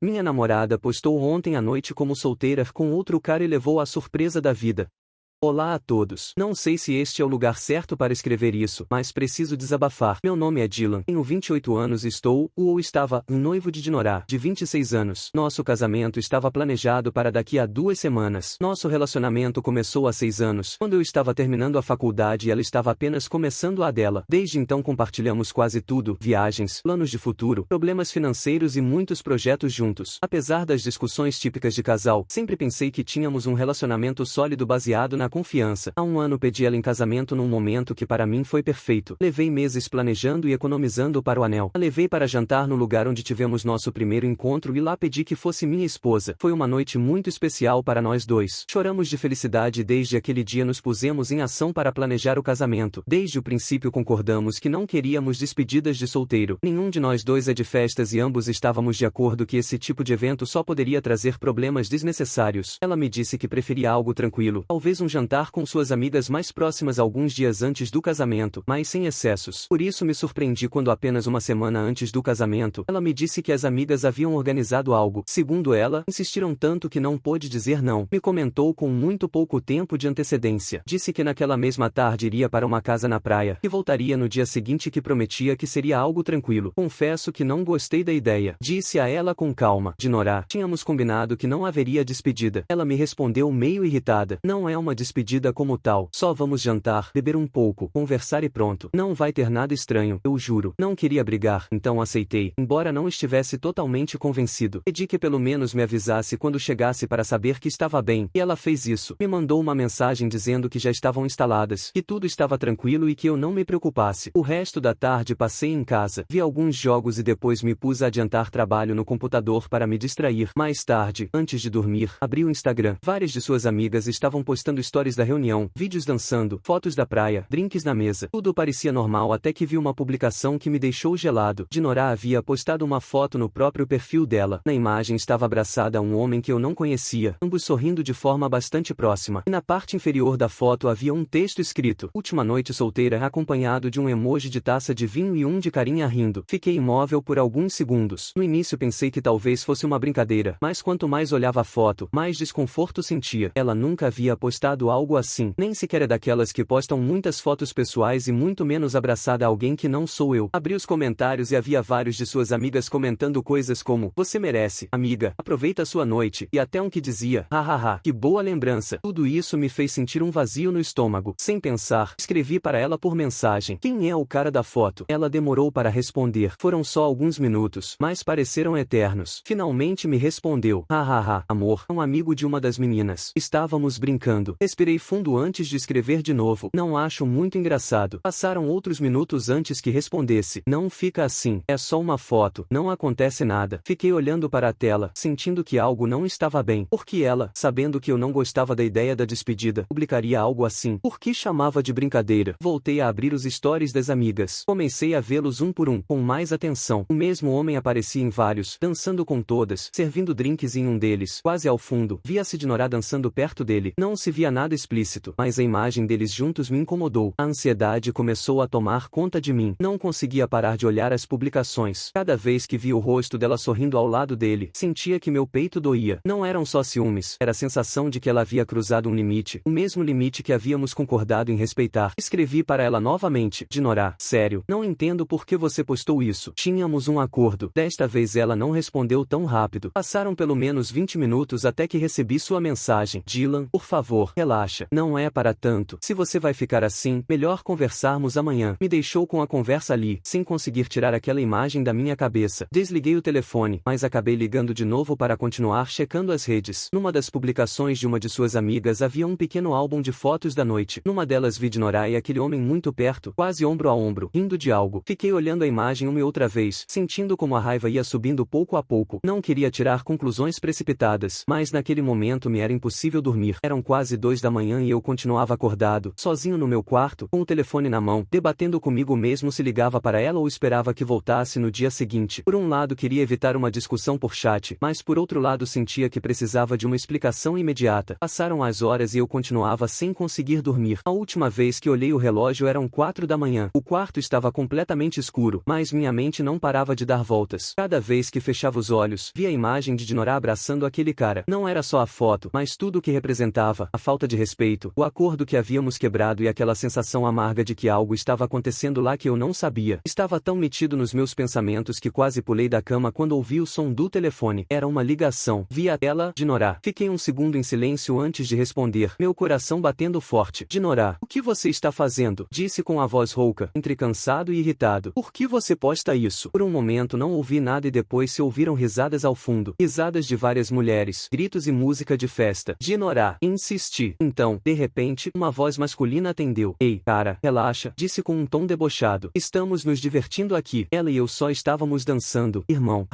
Minha namorada postou ontem à noite como solteira com outro cara e levou a surpresa da vida. Olá a todos. Não sei se este é o lugar certo para escrever isso, mas preciso desabafar. Meu nome é Dylan, tenho 28 anos e estava, um noivo de Dinorah, de 26 anos. Nosso casamento estava planejado para daqui a 2 semanas. Nosso relacionamento começou há 6 anos, quando eu estava terminando a faculdade e ela estava apenas começando a dela. Desde então compartilhamos quase tudo, viagens, planos de futuro, problemas financeiros e muitos projetos juntos. Apesar das discussões típicas de casal, sempre pensei que tínhamos um relacionamento sólido baseado na confiança. Há um ano pedi ela em casamento num momento que para mim foi perfeito. Levei meses planejando e economizando para o anel. A levei para jantar no lugar onde tivemos nosso primeiro encontro e lá pedi que fosse minha esposa. Foi uma noite muito especial para nós dois. Choramos de felicidade e desde aquele dia nos pusemos em ação para planejar o casamento. Desde o princípio concordamos que não queríamos despedidas de solteiro. Nenhum de nós dois é de festas e ambos estávamos de acordo que esse tipo de evento só poderia trazer problemas desnecessários. Ela me disse que preferia algo tranquilo, talvez um jantar com suas amigas mais próximas alguns dias antes do casamento, mas sem excessos. Por isso me surpreendi quando apenas uma semana antes do casamento, ela me disse que as amigas haviam organizado algo. Segundo ela, insistiram tanto que não pôde dizer não. Me comentou com muito pouco tempo de antecedência. Disse que naquela mesma tarde iria para uma casa na praia, que voltaria no dia seguinte, que prometia que seria algo tranquilo. Confesso que não gostei da ideia. Disse a ela com calma. Dinorah, tínhamos combinado que não haveria despedida. Ela me respondeu meio irritada. Não é uma despedida como tal. Só vamos jantar, beber um pouco, conversar e pronto. Não vai ter nada estranho, eu juro. Não queria brigar, então aceitei, embora não estivesse totalmente convencido. Pedi que pelo menos me avisasse quando chegasse para saber que estava bem, e ela fez isso. Me mandou uma mensagem dizendo que já estavam instaladas, que tudo estava tranquilo e que eu não me preocupasse. O resto da tarde passei em casa, vi alguns jogos e depois me pus a adiantar trabalho no computador para me distrair. Mais tarde, antes de dormir, abri o Instagram. Várias de suas amigas estavam postando stories da reunião, vídeos dançando, fotos da praia, drinks na mesa. Tudo parecia normal até que vi uma publicação que me deixou gelado. Dinorah havia postado uma foto no próprio perfil dela. Na imagem estava abraçada a um homem que eu não conhecia, ambos sorrindo de forma bastante próxima. E na parte inferior da foto havia um texto escrito: última noite solteira, acompanhado de um emoji de taça de vinho e um de carinha rindo. Fiquei imóvel por alguns segundos. No início pensei que talvez fosse uma brincadeira, mas quanto mais olhava a foto, mais desconforto sentia. Ela nunca havia postado algo assim, nem sequer é daquelas que postam muitas fotos pessoais e muito menos abraçada a alguém que não sou eu. Abri os comentários e havia vários de suas amigas comentando coisas como: você merece, amiga, aproveita a sua noite, e até um que dizia: hahaha, que boa lembrança. Tudo isso me fez sentir um vazio no estômago. Sem pensar, escrevi para ela por mensagem: quem é o cara da foto? Ela demorou para responder. Foram só alguns minutos, mas pareceram eternos. Finalmente me respondeu: hahaha, amor, um amigo de uma das meninas. Estávamos brincando. Respirei fundo antes de escrever de novo. Não acho muito engraçado. Passaram outros minutos antes que respondesse: não fica assim, é só uma foto, não acontece nada. Fiquei olhando para a tela, sentindo que algo não estava bem. Por que ela, sabendo que eu não gostava da ideia da despedida, publicaria algo assim? Por que chamava de brincadeira? Voltei a abrir os stories das amigas. Comecei a vê-los um por um, com mais atenção. O mesmo homem aparecia em vários, dançando com todas, servindo drinks em um deles. Quase ao fundo, via-se Dinorah dançando perto dele. Não se via nada explícito, mas a imagem deles juntos me incomodou. A ansiedade começou a tomar conta de mim. Não conseguia parar de olhar as publicações. Cada vez que via o rosto dela sorrindo ao lado dele, sentia que meu peito doía. Não eram só ciúmes, era a sensação de que ela havia cruzado um limite, o mesmo limite que havíamos concordado em respeitar. Escrevi para ela novamente: Dinorah, sério, não entendo por que você postou isso. Tínhamos um acordo. Desta vez ela não respondeu tão rápido. Passaram pelo menos 20 minutos até que recebi sua mensagem: Dylan, por favor, relaxa. Não é para tanto. Se você vai ficar assim, melhor conversarmos amanhã. Me deixou com a conversa ali, sem conseguir tirar aquela imagem da minha cabeça. Desliguei o telefone, mas acabei ligando de novo para continuar checando as redes. Numa das publicações de uma de suas amigas havia um pequeno álbum de fotos da noite. Numa delas vi Dinorah e aquele homem muito perto, quase ombro a ombro, rindo de algo. Fiquei olhando a imagem uma e outra vez, sentindo como a raiva ia subindo pouco a pouco. Não queria tirar conclusões precipitadas, mas naquele momento me era impossível dormir. Eram quase 2 2 da manhã e eu continuava acordado, sozinho no meu quarto, com o telefone na mão, debatendo comigo mesmo se ligava para ela ou esperava que voltasse no dia seguinte. Por um lado queria evitar uma discussão por chat, mas por outro lado sentia que precisava de uma explicação imediata. Passaram as horas e eu continuava sem conseguir dormir. A última vez que olhei o relógio eram 4 da manhã. O quarto estava completamente escuro, mas minha mente não parava de dar voltas. Cada vez que fechava os olhos, via a imagem de Dinora abraçando aquele cara. Não era só a foto, mas tudo o que representava, a falta de respeito, o acordo que havíamos quebrado e aquela sensação amarga de que algo estava acontecendo lá que eu não sabia. Estava tão metido nos meus pensamentos que quase pulei da cama quando ouvi o som do telefone. Era uma ligação. Vi a tela, Dinora. Fiquei um segundo em silêncio antes de responder, meu coração batendo forte. Dinora, o que você está fazendo? Disse com a voz rouca, entre cansado e irritado. Por que você posta isso? Por um momento não ouvi nada e depois se ouviram risadas ao fundo. Risadas de várias mulheres, gritos e música de festa. Dinora, insisti. Então, de repente, uma voz masculina atendeu. Ei, cara, relaxa, disse com um tom debochado. Estamos nos divertindo aqui. Ela e eu só estávamos dançando. Irmão,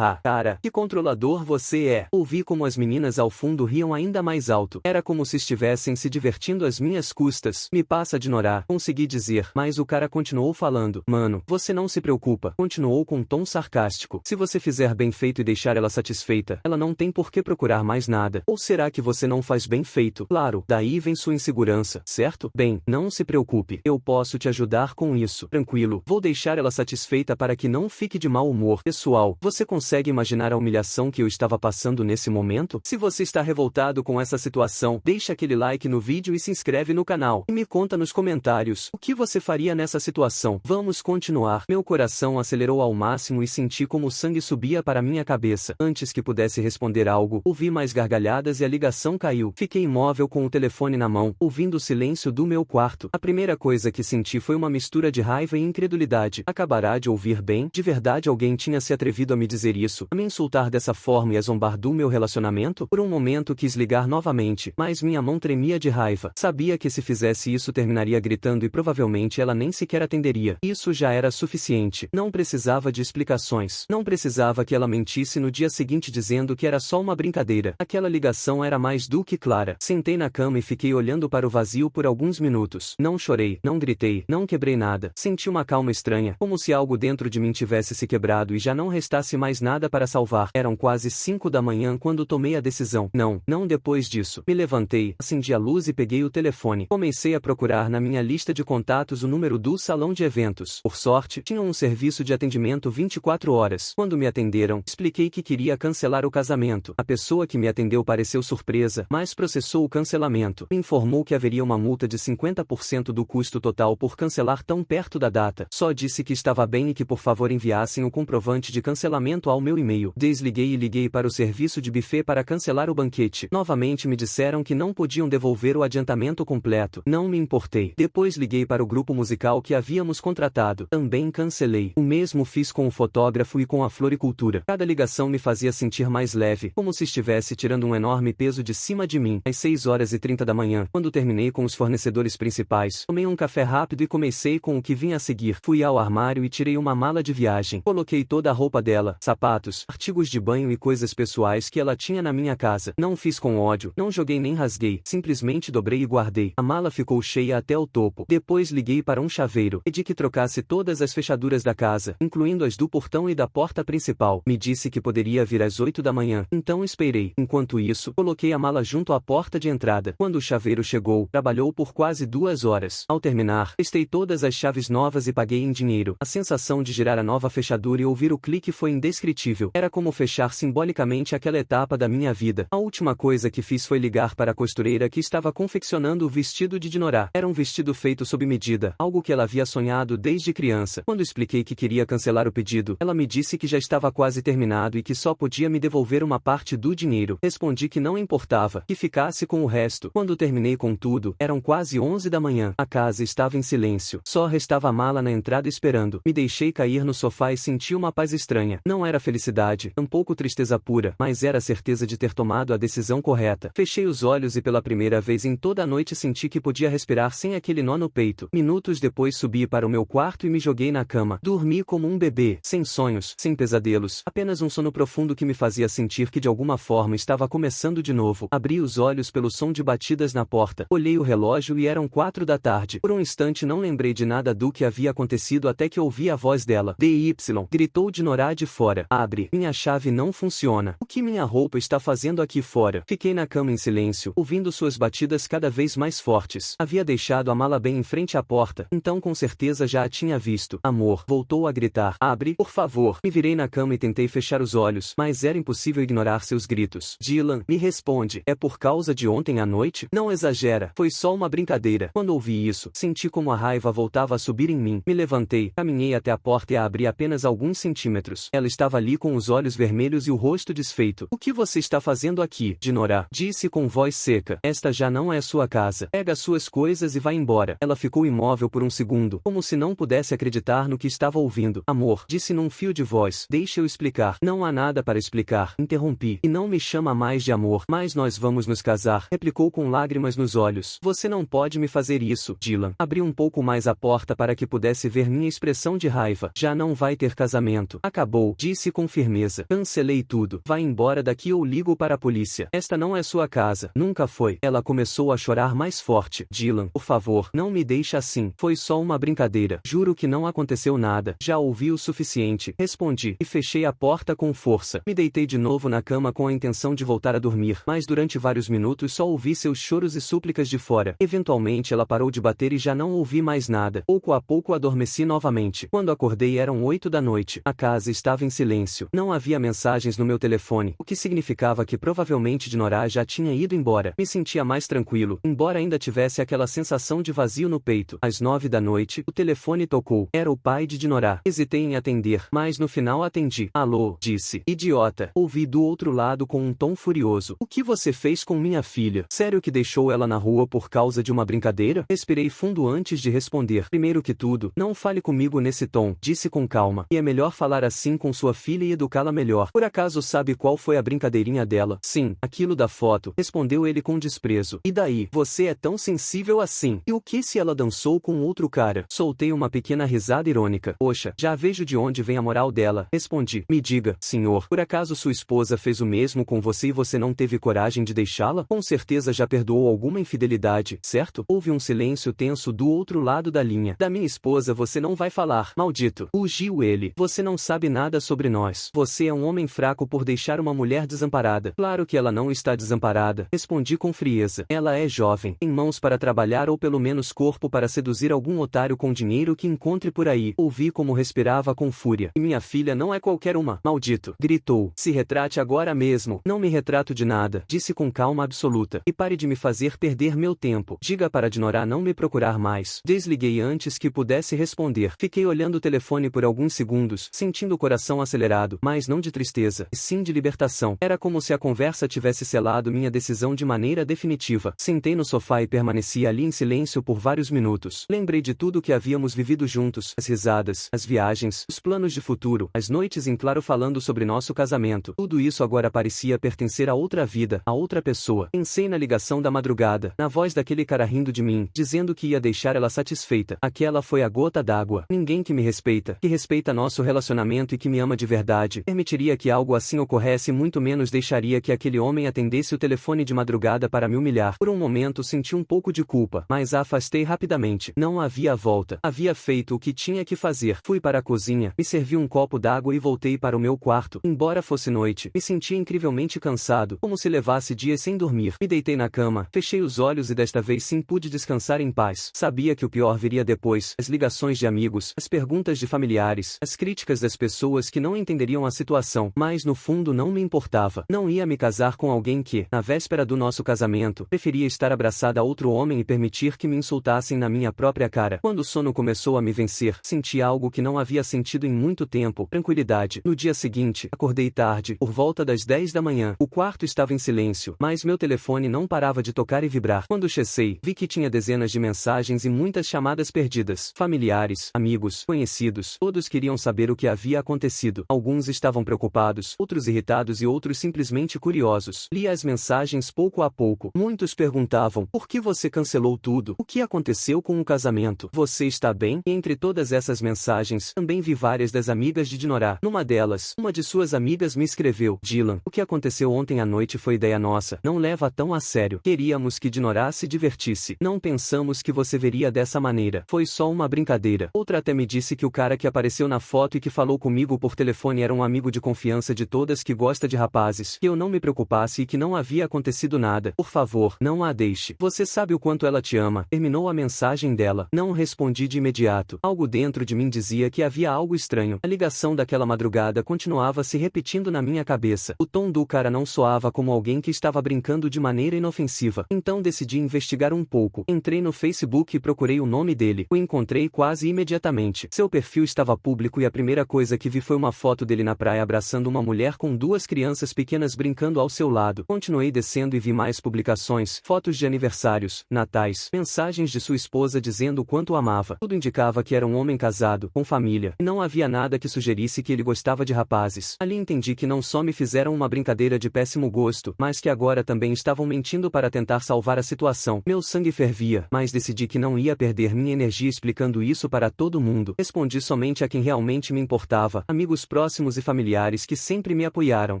cara, que controlador você é. Ouvi como as meninas ao fundo riam ainda mais alto. Era como se estivessem se divertindo às minhas custas. Me passa, Dinora, consegui dizer, mas o cara continuou falando. Mano, você não se preocupa. Continuou com um tom sarcástico. Se você fizer bem feito e deixar ela satisfeita, ela não tem por que procurar mais nada. Ou será que você não faz bem feito? Claro, daí vem sua insegurança, certo? Bem, não se preocupe. Eu posso te ajudar com isso. Tranquilo, vou deixar ela satisfeita para que não fique de mau humor. Pessoal, você consegue imaginar a humilhação que eu estava passando nesse momento? Se você está revoltado com essa situação, deixa aquele like no vídeo e se inscreve no canal. E me conta nos comentários, o que você faria nessa situação? Vamos continuar. Meu coração acelerou ao máximo e senti como o sangue subia para minha cabeça. Antes que pudesse responder algo, ouvi mais gargalhadas e a ligação caiu. Fiquei imóvel com o telefone na mão, ouvindo o silêncio do meu quarto. A primeira coisa que senti foi uma mistura de raiva e incredulidade. Acabará de ouvir bem? De verdade alguém tinha se atrevido a me dizer isso, a me insultar dessa forma e a zombar do meu relacionamento? Por um momento quis ligar novamente, mas minha mão tremia de raiva. Sabia que se fizesse isso terminaria gritando e provavelmente ela nem sequer atenderia. Isso já era suficiente. Não precisava de explicações. Não precisava que ela mentisse no dia seguinte dizendo que era só uma brincadeira. Aquela ligação era mais do que clara. Sentei na cama e fiquei olhando para o vazio por alguns minutos. Não chorei, não gritei, não quebrei nada. Senti uma calma estranha, como se algo dentro de mim tivesse se quebrado e já não restasse mais nada para salvar. Eram quase 5 da manhã quando tomei a decisão. Não depois disso. Me levantei, acendi a luz e peguei o telefone. Comecei a procurar na minha lista de contatos o número do salão de eventos. Por sorte, tinham um serviço de atendimento 24 horas. Quando me atenderam, expliquei que queria cancelar o casamento. A pessoa que me atendeu pareceu surpresa, mas processou o cancelamento. Me informou que haveria uma multa de 50% do custo total por cancelar tão perto da data. Só disse que estava bem e que por favor enviassem o comprovante de cancelamento ao meu e-mail. Desliguei e liguei para o serviço de buffet para cancelar o banquete. Novamente me disseram que não podiam devolver o adiantamento completo. Não me importei. Depois liguei para o grupo musical que havíamos contratado. Também cancelei. O mesmo fiz com o fotógrafo e com a floricultura. Cada ligação me fazia sentir mais leve, como se estivesse tirando um enorme peso de cima de mim. Às 6h30 da manhã, quando terminei com os fornecedores principais, tomei um café rápido e comecei com o que vinha a seguir. Fui ao armário e tirei uma mala de viagem. Coloquei toda a roupa dela, sapatos, artigos de banho e coisas pessoais que ela tinha na minha casa. Não fiz com ódio, não joguei nem rasguei, simplesmente dobrei e guardei. A mala ficou cheia até o topo. Depois liguei para um chaveiro. Pedi que trocasse todas as fechaduras da casa, incluindo as do portão e da porta principal. Me disse que poderia vir às 8 da manhã, então esperei. Enquanto isso, coloquei a mala junto à porta de entrada. Quando o chaveiro chegou, trabalhou por quase 2 horas. Ao terminar, testei todas as chaves novas e paguei em dinheiro. A sensação de girar a nova fechadura e ouvir o clique foi indescritível. Era como fechar simbolicamente aquela etapa da minha vida. A última coisa que fiz foi ligar para a costureira que estava confeccionando o vestido de Dinora. Era um vestido feito sob medida, algo que ela havia sonhado desde criança. Quando expliquei que queria cancelar o pedido, ela me disse que já estava quase terminado e que só podia me devolver uma parte do dinheiro. Respondi que não importava, que ficasse com o resto. Quando terminei com tudo, eram quase 11 da manhã. A casa estava em silêncio. Só restava a mala na entrada esperando. Me deixei cair no sofá e senti uma paz estranha. Não era felicidade, tampouco tristeza pura, mas era a certeza de ter tomado a decisão correta. Fechei os olhos e pela primeira vez em toda a noite senti que podia respirar sem aquele nó no peito. Minutos depois subi para o meu quarto e me joguei na cama. Dormi como um bebê, sem sonhos, sem pesadelos, apenas um sono profundo que me fazia sentir que de alguma forma estava começando de novo. Abri os olhos pelo som som de batidas na porta. Olhei o relógio e eram 4 da tarde. Por um instante não lembrei de nada do que havia acontecido até que ouvi a voz dela. DY, gritou Dinora de fora. Abre. Minha chave não funciona. O que minha roupa está fazendo aqui fora? Fiquei na cama em silêncio, ouvindo suas batidas cada vez mais fortes. Havia deixado a mala bem em frente à porta, então com certeza já a tinha visto. Amor, voltou a gritar. Abre, por favor. Me virei na cama e tentei fechar os olhos, mas era impossível ignorar seus gritos. Dylan, me responde. É por causa de ontem à noite? Não exagera. Foi só uma brincadeira. Quando ouvi isso, senti como a raiva voltava a subir em mim. Me levantei, caminhei até a porta e a abri apenas alguns centímetros. Ela estava ali com os olhos vermelhos e o rosto desfeito. O que você está fazendo aqui, Dinora? Disse com voz seca. Esta já não é sua casa. Pega suas coisas e vá embora. Ela ficou imóvel por um segundo, como se não pudesse acreditar no que estava ouvindo. Amor, disse num fio de voz. Deixa eu explicar. Não há nada para explicar. Interrompi. E não me chama mais de amor. Mas nós vamos nos casar. Replicou com lágrimas nos olhos. Você não pode me fazer isso, Dylan. Abri um pouco mais a porta para que pudesse ver minha expressão de raiva. Já não vai ter casamento. Acabou, disse com firmeza. Cancelei tudo. Vai embora daqui ou ligo para a polícia. Esta não é sua casa. Nunca foi. Ela começou a chorar mais forte. Dylan, por favor, não me deixe assim. Foi só uma brincadeira. Juro que não aconteceu nada. Já ouvi o suficiente. Respondi, e fechei a porta com força. Me deitei de novo na cama com a intenção de voltar a dormir, mas durante vários minutos só ouvi seus choros e súplicas de fora. Eventualmente ela parou de bater e já não ouvi mais nada. Pouco a pouco adormeci novamente. Quando acordei eram 8 da noite. A casa estava em silêncio. Não havia mensagens no meu telefone, o que significava que provavelmente Dinora já tinha ido embora. Me sentia mais tranquilo, embora ainda tivesse aquela sensação de vazio no peito. Às 9 da noite, o telefone tocou. Era o pai de Dinora. Hesitei em atender, mas no final atendi. Alô, disse. Idiota. Ouvi do outro lado com um tom furioso. O que você fez com minha filha? Sério que deixou ela na rua por causa de uma brincadeira? Respirei fundo antes de responder. Primeiro que tudo, não fale comigo nesse tom, disse com calma. E é melhor falar assim com sua filha e educá-la melhor. Por acaso sabe qual foi a brincadeirinha dela? Sim, aquilo da foto, respondeu ele com desprezo. E daí? Você é tão sensível assim. E o que se ela dançou com outro cara? Soltei uma pequena risada irônica. Poxa, já vejo de onde vem a moral dela. Respondi. Me diga, senhor, por acaso sua esposa fez o mesmo com você e você não teve coragem de deixá-la? Com certeza já perdoou alguma infidelidade, certo? Houve um silêncio tenso do outro lado da linha. Da minha esposa você não vai falar, maldito. Rugiu ele. Você não sabe nada sobre nós. Você é um homem fraco por deixar uma mulher desamparada. Claro que ela não está desamparada. Respondi com frieza. Ela é jovem, tem mãos para trabalhar ou pelo menos corpo para seduzir algum otário com dinheiro que encontre por aí. Ouvi como respirava com fúria. E minha filha não é qualquer uma. Maldito. Gritou. Se retrate agora mesmo. Não me retrato de nada. Disse com calma absoluta. E pare de me fazer perder meu tempo. Diga para Dinora não me procurar mais. Desliguei antes que pudesse responder. Fiquei olhando o telefone por alguns segundos, sentindo o coração acelerado, mas não de tristeza, e sim de libertação. Era como se a conversa tivesse selado minha decisão de maneira definitiva. Sentei no sofá e permaneci ali em silêncio por vários minutos. Lembrei de tudo que havíamos vivido juntos, as risadas, as viagens, os planos de futuro, as noites em claro falando sobre nosso casamento. Tudo isso agora parecia pertencer a outra vida, a outra pessoa. Pensei na ligação da madrugada, na voz daquele cara rindo de mim, dizendo que ia deixar ela satisfeita. Aquela foi a gota d'água. Ninguém que me respeita, que respeita nosso relacionamento e que me ama de verdade, permitiria que algo assim ocorresse, muito menos deixaria que aquele homem atendesse o telefone de madrugada para me humilhar. Por um momento senti um pouco de culpa, mas a afastei rapidamente. Não havia volta. Havia feito o que tinha que fazer. Fui para a cozinha, me servi um copo d'água e voltei para o meu quarto. Embora fosse noite, me sentia incrivelmente cansado, como se levasse dias sem dormir. Me deitei na cama, fechei os olhos e desta vez sim pude descansar em paz. Sabia que o pior viria depois, as ligações de amigos, as perguntas de familiares, as críticas das pessoas que não entenderiam a situação, mas no fundo não me importava. Não ia me casar com alguém que, na véspera do nosso casamento, preferia estar abraçada a outro homem e permitir que me insultassem na minha própria cara. Quando o sono começou a me vencer, senti algo que não havia sentido em muito tempo, tranquilidade. No dia seguinte, acordei tarde, por volta das 10 da manhã. O quarto estava em silêncio, mas meu telefone não parava de tocar e vibrar. Quando checei, vi que tinha dezenas de mensagens e muitas chamadas perdidas. Familiares, amigos, conhecidos, todos queriam saber o que havia acontecido. Alguns estavam preocupados, outros irritados e outros simplesmente curiosos. Li as mensagens pouco a pouco. Muitos perguntavam, por que você cancelou tudo? O que aconteceu com o casamento? Você está bem? E entre todas essas mensagens, também vi várias das amigas de Dinora. Numa delas, uma de suas amigas me escreveu, Dylan, o que aconteceu ontem à noite foi ideia nossa, não leva tão a a sério. Queríamos que Dinorah se divertisse. Não pensamos que você veria dessa maneira. Foi só uma brincadeira. Outra até me disse que o cara que apareceu na foto e que falou comigo por telefone era um amigo de confiança de todas que gosta de rapazes. Que eu não me preocupasse e que não havia acontecido nada. Por favor, não a deixe. Você sabe o quanto ela te ama. Terminou a mensagem dela. Não respondi de imediato. Algo dentro de mim dizia que havia algo estranho. A ligação daquela madrugada continuava se repetindo na minha cabeça. O tom do cara não soava como alguém que estava brincando de maneira inofensiva. Então decidi investigar um pouco. Entrei no Facebook e procurei o nome dele. O encontrei quase imediatamente. Seu perfil estava público e a primeira coisa que vi foi uma foto dele na praia abraçando uma mulher com duas crianças pequenas brincando ao seu lado. Continuei descendo e vi mais publicações, fotos de aniversários, natais, mensagens de sua esposa dizendo o quanto o amava. Tudo indicava que era um homem casado, com família, e não havia nada que sugerisse que ele gostava de rapazes. Ali entendi que não só me fizeram uma brincadeira de péssimo gosto, mas que agora também estavam mentindo para tentar salvar a situação. Meu sangue fervia, mas decidi que não ia perder minha energia explicando isso para todo mundo. Respondi somente a quem realmente me importava, amigos próximos e familiares que sempre me apoiaram.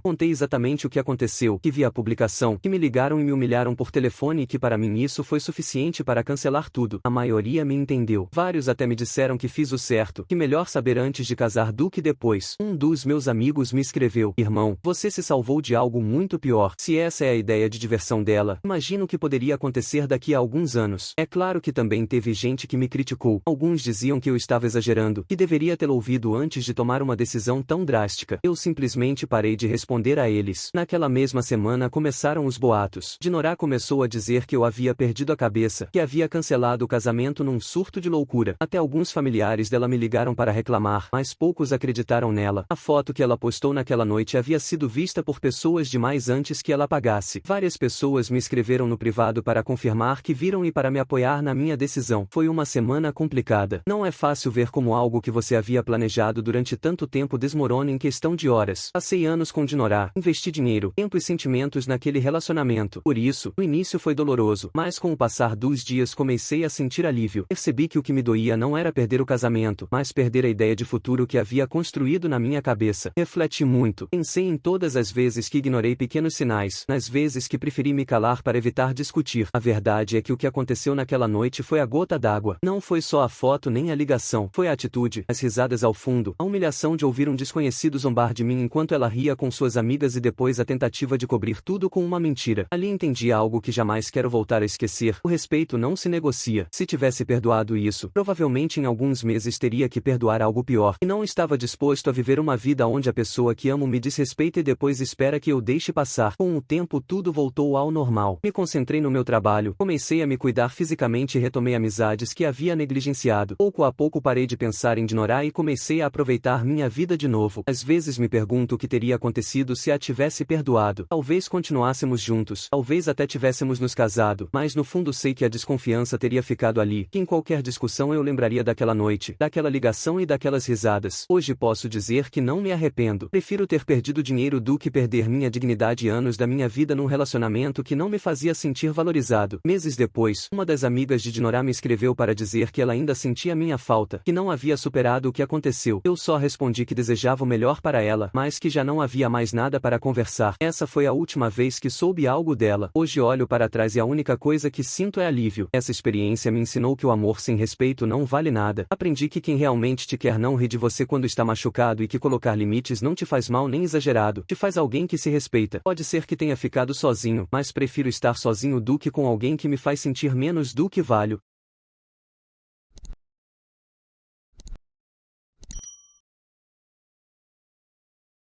Contei exatamente o que aconteceu, que vi a publicação, que me ligaram e me humilharam por telefone e que para mim isso foi suficiente para cancelar tudo. A maioria me entendeu. Vários até me disseram que fiz o certo, que melhor saber antes de casar do que depois. Um dos meus amigos me escreveu: irmão, você se salvou de algo muito pior. Se essa é a ideia de diversão dela, imagino o que poderia acontecer daqui a alguns anos. É claro que também teve gente que me criticou. Alguns diziam que eu estava exagerando, que deveria tê-lo ouvido antes de tomar uma decisão tão drástica. Eu simplesmente parei de responder a eles. Naquela mesma semana começaram os boatos. Dinorah começou a dizer que eu havia perdido a cabeça, que havia cancelado o casamento num surto de loucura. Até alguns familiares dela me ligaram para reclamar, mas poucos acreditaram nela. A foto que ela postou naquela noite havia sido vista por pessoas demais antes que ela apagasse. Várias pessoas me escreveram no privado para confirmar que viram e para me apoiar na minha decisão. Foi uma semana complicada. Não é fácil ver como algo que você havia planejado durante tanto tempo desmorona em questão de horas. Passei anos com Dinorah, investi dinheiro, tempo e sentimentos naquele relacionamento. Por isso, o início foi doloroso, mas com o passar dos dias comecei a sentir alívio. Percebi que o que me doía não era perder o casamento, mas perder a ideia de futuro que havia construído na minha cabeça. Refleti muito. Pensei em todas as vezes que ignorei pequenos sinais, nas vezes que preferi me calar para evitar discutir. A verdade é que o que aconteceu naquela noite foi a gota d'água. Não foi só a foto nem a ligação. Foi a atitude, as risadas ao fundo, a humilhação de ouvir um desconhecido zombar de mim enquanto ela ria com suas amigas e depois a tentativa de cobrir tudo com uma mentira. Ali entendi algo que jamais quero voltar a esquecer. O respeito não se negocia. Se tivesse perdoado isso, provavelmente em alguns meses teria que perdoar algo pior. E não estava disposto a viver uma vida onde a pessoa que amo me desrespeita e depois espera que eu deixe passar. Com o tempo tudo voltou ao normal. Me concentrei no meu trabalho, comecei a me cuidar fisicamente e retomei amizades que havia negligenciado. Pouco a pouco parei de pensar em Dinorah e comecei a aproveitar minha vida de novo. Às vezes me pergunto o que teria acontecido se a tivesse perdoado. Talvez continuássemos juntos, talvez até tivéssemos nos casado, mas no fundo sei que a desconfiança teria ficado ali, que em qualquer discussão eu lembraria daquela noite, daquela ligação e daquelas risadas. Hoje posso dizer que não me arrependo. Prefiro ter perdido dinheiro do que perder minha dignidade e anos da minha vida num relacionamento que não me fazia sentir valorizado. Meses depois, uma das amigas de Dinorah me escreveu para dizer que ela ainda sentia minha falta, que não havia superado o que aconteceu. Eu só respondi que desejava o melhor para ela, mas que já não havia mais nada para conversar. Essa foi a última vez que soube algo dela. Hoje olho para trás e a única coisa que sinto é alívio. Essa experiência me ensinou que o amor sem respeito não vale nada. Aprendi que quem realmente te quer não ri de você quando está machucado e que colocar limites não te faz mal nem exagerado, te faz alguém que se respeita. Pode ser que tenha ficado sozinho, mas prefiro estar sozinho do que com alguém que me faz sentir menos do que valho.